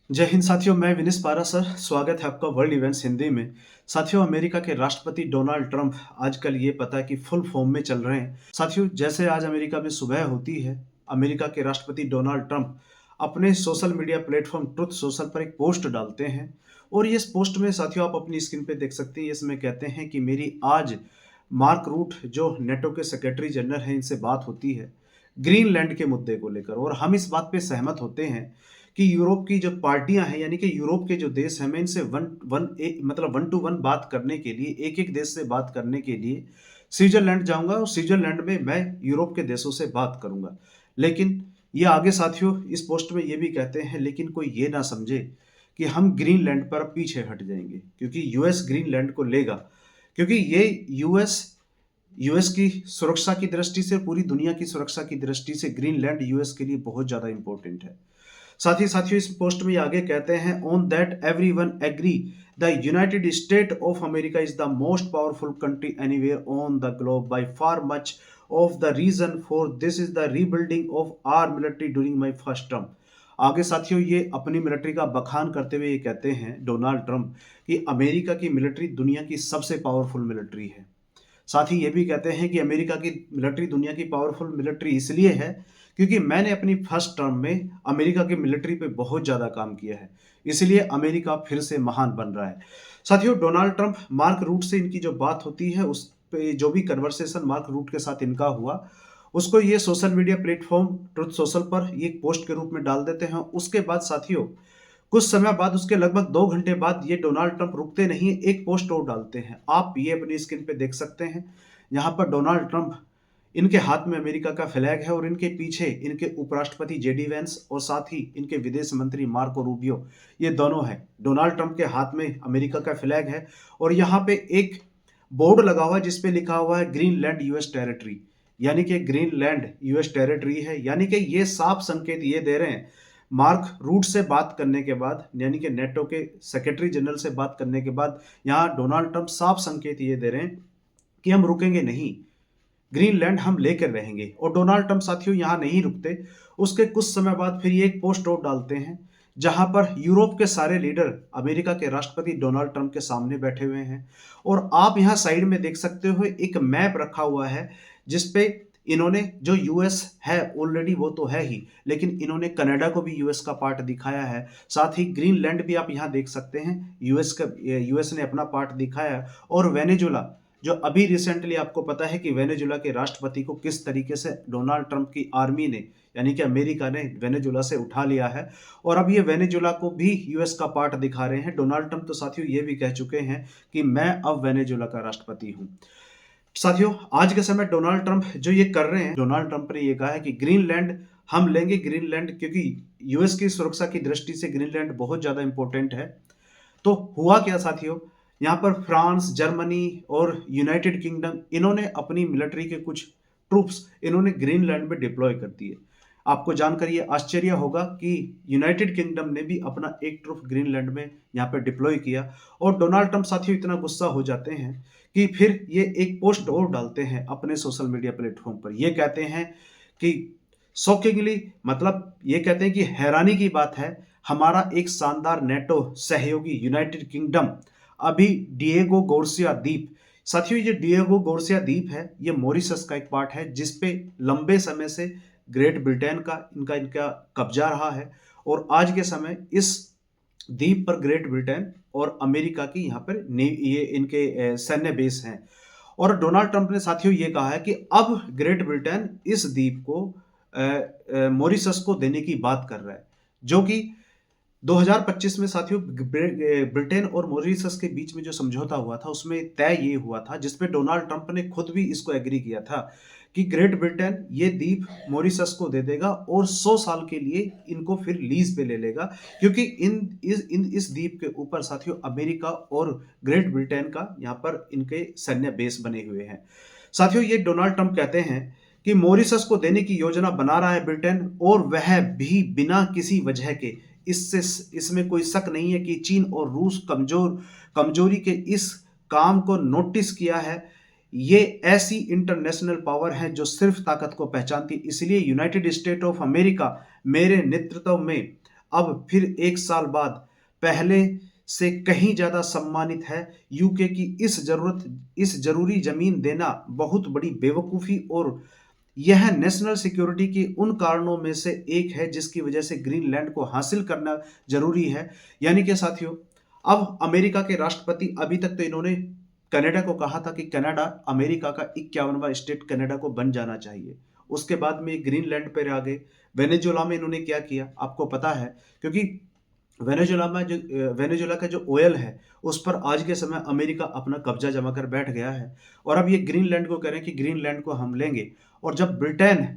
जय हिंद साथियों, मैं विनिस पारा सर। स्वागत है आपका वर्ल्ड इवेंट्स हिंदी में। साथियों, अमेरिका के राष्ट्रपति डोनाल्ड ट्रंप आजकल ये पता है कि फुल फॉर्म में चल रहे हैं। साथियों, जैसे आज अमेरिका में सुबह होती है, अमेरिका के राष्ट्रपति डोनाल्ड ट्रंप अपने social media platform truth social पर एक पोस्ट डालते हैं। और इस पोस्ट में साथियों आप अपनी स्क्रीन पे देख सकते हैं, इसमें कहते हैं कि मेरी आज मार्क रूट जो नेटो के सेक्रेटरी जनरल हैं इनसे बात होती है ग्रीनलैंड के मुद्दे को लेकर, और हम इस बात पे सहमत होते हैं कि यूरोप की जो पार्टियां हैं, यानी कि यूरोप के जो देश हैं, मैं इनसे वन टू वन बात करने के लिए, एक एक देश से बात करने के लिए स्विट्जरलैंड जाऊंगा और स्विट्जरलैंड में मैं यूरोप के देशों से बात करूंगा। लेकिन ये आगे साथियों इस पोस्ट में ये भी कहते हैं, लेकिन कोई ये ना समझे कि हम ग्रीनलैंड पर पीछे हट जाएंगे क्योंकि यूएस ग्रीनलैंड को लेगा, क्योंकि ये यूएस यूएस की सुरक्षा की दृष्टि से, पूरी दुनिया की सुरक्षा की दृष्टि से ग्रीनलैंड यूएस के लिए बहुत ज्यादा इंपॉर्टेंट है। साथ ही साथियों इस पोस्ट में ये आगे कहते हैं, on that everyone agree the United State of America is the most powerful country anywhere on the globe by far much of the reason for this is the rebuilding of our military during my first term. आगे साथियों ये अपनी military का बखान करते हुए ये कहते हैं डोनाल्ड ट्रंप कि अमेरिका की मिलिट्री दुनिया की सबसे पावरफुल मिलिट्री है। साथ ही ये भी कहते हैं कि अमेरिका की मिलिट्री दुनिया की पावरफुल मिलिट्री इसलिए है क्योंकि मैंने अपनी फर्स्ट टर्म में अमेरिका की मिलिट्री पे बहुत ज़्यादा काम किया है, इसलिए अमेरिका फिर से महान बन रहा है। साथियों, डोनाल्ड ट्रंप मार्क रूट से इनकी जो बात होती है, उस पे जो भी कन्वर्सेशन मार्क रूट के साथ इनका हुआ, उसको ये social media platform truth social पर ये पोस्ट के रूप में डाल देते हैं। उसके बाद साथियों कुछ समय बाद, उसके लगभग 2 घंटे बाद, ये डोनाल्ड ट्रंप रुकते नहीं है, एक पोस्ट और डालते हैं। आप ये अपनी स्क्रीन पे देख सकते हैं, यहाँ पर डोनाल्ड ट्रंप, इनके हाथ में अमेरिका का फ्लैग है और इनके पीछे इनके उपराष्ट्रपति जेडी वेंस और साथ ही इनके विदेश मंत्री मार्को रूबियो, ये दोनों हैं। डोनाल्ड ट्रंप के हाथ में अमेरिका का फ्लैग है और यहाँ पे एक बोर्ड लगा हुआ है जिसपे लिखा हुआ है ग्रीनलैंड यूएस टेरिटरी, यानी कि ग्रीनलैंड यूएस टेरिटरी है। यानी कि ये साफ संकेत ये दे रहे हैं, मार्क रूट से बात करने के बाद, यानी कि नेटो के सेक्रेटरी जनरल से बात करने के बाद, यहाँ डोनाल्ड ट्रंप साफ संकेत ये दे रहे हैं कि हम रुकेंगे नहीं, ग्रीनलैंड हम लेकर रहेंगे। और डोनाल्ड ट्रंप साथियों यहाँ नहीं रुकते, उसके कुछ समय बाद फिर ये एक पोस्ट और डालते हैं जहां पर यूरोप के सारे लीडर अमेरिका के राष्ट्रपति डोनाल्ड ट्रंप के सामने बैठे हुए हैं। और आप यहाँ साइड में देख सकते हो एक मैप रखा हुआ है जिसपे इन्होंने, जो यूएस है ऑलरेडी वो तो है ही, लेकिन इन्होंने कनाडा को भी यूएस का पार्ट दिखाया है। साथ ही ग्रीनलैंड भी आप यहाँ देख सकते हैं, यूएस ने अपना पार्ट दिखाया है। और वेनेजुला, जो अभी रिसेंटली आपको पता है कि वेनेजुला के राष्ट्रपति को किस तरीके से डोनाल्ड ट्रंप की आर्मी ने, यानी कि अमेरिका ने वेनेजुला से उठा लिया है, और अब ये वेनेजुला को भी यूएस का पार्ट दिखा रहे हैं। डोनाल्ड ट्रंप तो साथियों ये भी कह चुके हैं कि मैं अब वेनेजुला का राष्ट्रपति हूं। साथियों आज के समय डोनाल्ड ट्रंप जो ये कर रहे हैं, डोनाल्ड ट्रंप ने ये कहा है कि ग्रीनलैंड हम लेंगे, ग्रीनलैंड, क्योंकि यूएस की सुरक्षा की दृष्टि से ग्रीनलैंड बहुत ज्यादा इंपॉर्टेंट है। तो हुआ क्या साथियों, यहाँ पर फ्रांस, जर्मनी और यूनाइटेड किंगडम, इन्होंने अपनी मिलिट्री के कुछ ट्रूप्स इन्होंने ग्रीनलैंड में डिप्लॉय कर दिए। आपको जानकर ये आश्चर्य होगा कि यूनाइटेड किंगडम ने भी अपना एक ट्रूप ग्रीनलैंड में यहाँ पर डिप्लॉय किया। और डोनाल्ड ट्रंप साथियों इतना गुस्सा हो जाते हैं कि फिर ये एक पोस्ट और डालते हैं अपने सोशल मीडिया प्लेटफॉर्म पर। ये कहते हैं कि शॉकिंगली, मतलब ये कहते हैं कि हैरानी की बात है, हमारा एक शानदार नेटो सहयोगी यूनाइटेड किंगडम अभी डिएगो गार्सिया द्वीप, साथियों ये डिएगो गार्सिया द्वीप है, ये मॉरिशस का एक पार्ट है जिसपे लंबे समय से ग्रेट ब्रिटेन का इनका इनका कब्जा रहा है। और आज के समय इस द्वीप पर ग्रेट ब्रिटेन और अमेरिका की यहाँ पर ये इनके सैन्य बेस हैं। और डोनाल्ड ट्रंप ने साथियों ये कहा है कि अब ग्रेट ब्रिटेन इस द्वीप को मॉरिशस को देने की बात कर रहा है, जो कि 2025 में साथियों ब्रिटेन और मॉरिशस के बीच में जो समझौता हुआ था उसमें तय ये हुआ था, जिसपे डोनाल्ड ट्रंप ने खुद भी इसको एग्री किया था कि ग्रेट ब्रिटेन ये द्वीप मॉरिशस को दे देगा और 100 साल के लिए इनको फिर लीज पे ले लेगा, क्योंकि इस द्वीप के ऊपर साथियों अमेरिका और ग्रेट ब्रिटेन का यहाँ पर इनके सैन्य बेस बने हुए हैं। साथियों ये डोनाल्ड ट्रंप कहते हैं कि मॉरिशस को देने की योजना बना रहा है ब्रिटेन, और वह भी बिना किसी वजह के। इससे इसमें कोई शक नहीं है कि चीन और रूस कमजोरी के इस काम को नोटिस किया है। ये ऐसी इंटरनेशनल पावर है जो सिर्फ ताकत को पहचानती, इसलिए यूनाइटेड स्टेट ऑफ अमेरिका मेरे नेतृत्व में अब फिर 1 साल बाद पहले से कहीं ज़्यादा सम्मानित है। यूके की इस ज़रूरी ज़मीन देना बहुत बड़ी बेवकूफ़ी और यह नेशनल सिक्योरिटी के उन कारणों में से एक है जिसकी वजह से ग्रीनलैंड को हासिल करना ज़रूरी है। यानी कि साथियों, अब अमेरिका के राष्ट्रपति अभी तक तो इन्होंने कनाडा को कहा था कि कनाडा अमेरिका का 51वां स्टेट कनाडा को बन जाना चाहिए। उसके बाद में ग्रीनलैंड पर आ गए। वेनेजुएला में इन्होंने क्या किया आपको पता है, क्योंकि वेनेजुएला का जो ऑयल है उस पर आज के समय अमेरिका अपना कब्जा जमा कर बैठ गया है और अब ये ग्रीनलैंड को कह रहे हैं कि ग्रीनलैंड को हम लेंगे। और जब ब्रिटेन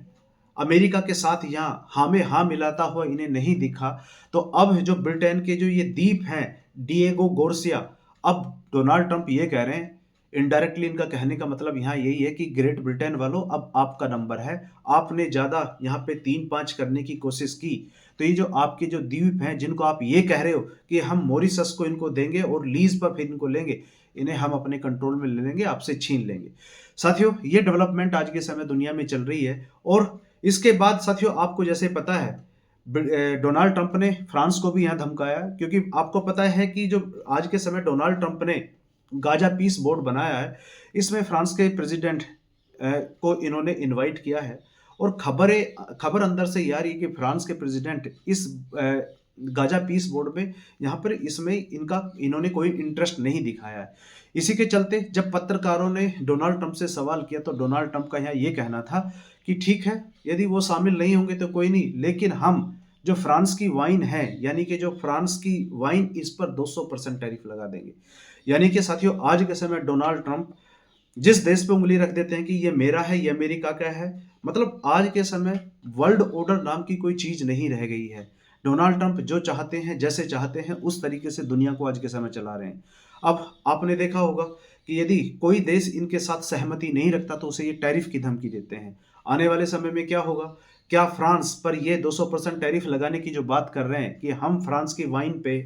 अमेरिका के साथ यहाँ हाँ में हाँ मिलाता हुआ इन्हें नहीं दिखा, तो अब जो ब्रिटेन के जो ये द्वीप हैं डिएगो गोर्सिया, अब डोनाल्ड ट्रंप ये कह रहे हैं, इनडायरेक्टली इनका कहने का मतलब यहाँ यही है कि ग्रेट ब्रिटेन वालों अब आपका नंबर है। आपने ज़्यादा यहाँ पे 3-5 करने की कोशिश की, तो ये जो आपके जो द्वीप हैं जिनको आप ये कह रहे हो कि हम मॉरिशस को इनको देंगे और लीज पर फिर इनको लेंगे, इन्हें हम अपने कंट्रोल में ले लेंगे, आपसे छीन लेंगे। साथियों, ये डेवलपमेंट आज के समय दुनिया में चल रही है। और इसके बाद साथियों, आपको जैसे पता है डोनाल्ड ट्रंप ने फ्रांस को भी यहाँ धमकाया, क्योंकि आपको पता है कि जो आज के समय डोनाल्ड ट्रंप ने गाजा पीस बोर्ड बनाया है, इसमें फ्रांस के प्रेसिडेंट को इन्होंने इनवाइट किया है। और खबर अंदर से यार ये कि फ्रांस के प्रेसिडेंट इस गाजा पीस बोर्ड में यहाँ पर इसमें इन्होंने कोई इंटरेस्ट नहीं दिखाया है। इसी के चलते जब पत्रकारों ने डोनाल्ड ट्रंप से सवाल किया तो डोनाल्ड ट्रंप का यहाँ ये कहना था कि ठीक है, यदि वो शामिल नहीं होंगे तो कोई नहीं, लेकिन हम जो फ्रांस की वाइन है, यानी कि जो फ्रांस की वाइन, इस पर 200% टैरिफ लगा देंगे। यानी कि साथियों, आज के समय डोनाल्ड ट्रंप जिस देश पे उंगली रख देते हैं कि ये मेरा है, ये अमेरिका का है, मतलब आज के समय वर्ल्ड ऑर्डर नाम की कोई चीज नहीं रह गई है। डोनाल्ड ट्रंप जो चाहते हैं, जैसे चाहते हैं, उस तरीके से दुनिया को आज के समय चला रहे हैं। अब आपने देखा होगा कि यदि कोई देश इनके साथ सहमति नहीं रखता तो उसे ये टैरिफ की धमकी देते हैं। आने वाले समय में क्या होगा, क्या फ्रांस पर ये 200% टैरिफ लगाने की जो बात कर रहे हैं कि हम फ्रांस की वाइन पे,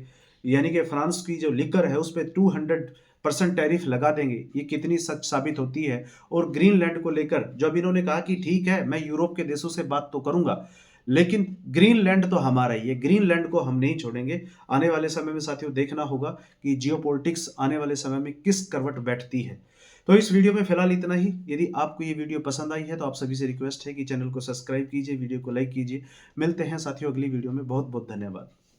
यानी कि फ्रांस की जो लिकर है उस पर 200% टैरिफ लगा देंगे, ये कितनी सच साबित होती है। और ग्रीनलैंड को लेकर जब इन्होंने कहा कि ठीक है, मैं यूरोप के देशों से बात तो करूंगा, लेकिन ग्रीनलैंड तो हमारा ही है, ग्रीनलैंड को हम नहीं छोड़ेंगे। आने वाले समय में साथियों देखना होगा कि जियोपॉलिटिक्स आने वाले समय में किस करवट बैठती है। तो इस वीडियो में फिलहाल इतना ही। यदि आपको ये वीडियो पसंद आई है तो आप सभी से रिक्वेस्ट है कि चैनल को सब्सक्राइब कीजिए, वीडियो को लाइक कीजिए। मिलते हैं साथियों अगली वीडियो में। बहुत बहुत धन्यवाद।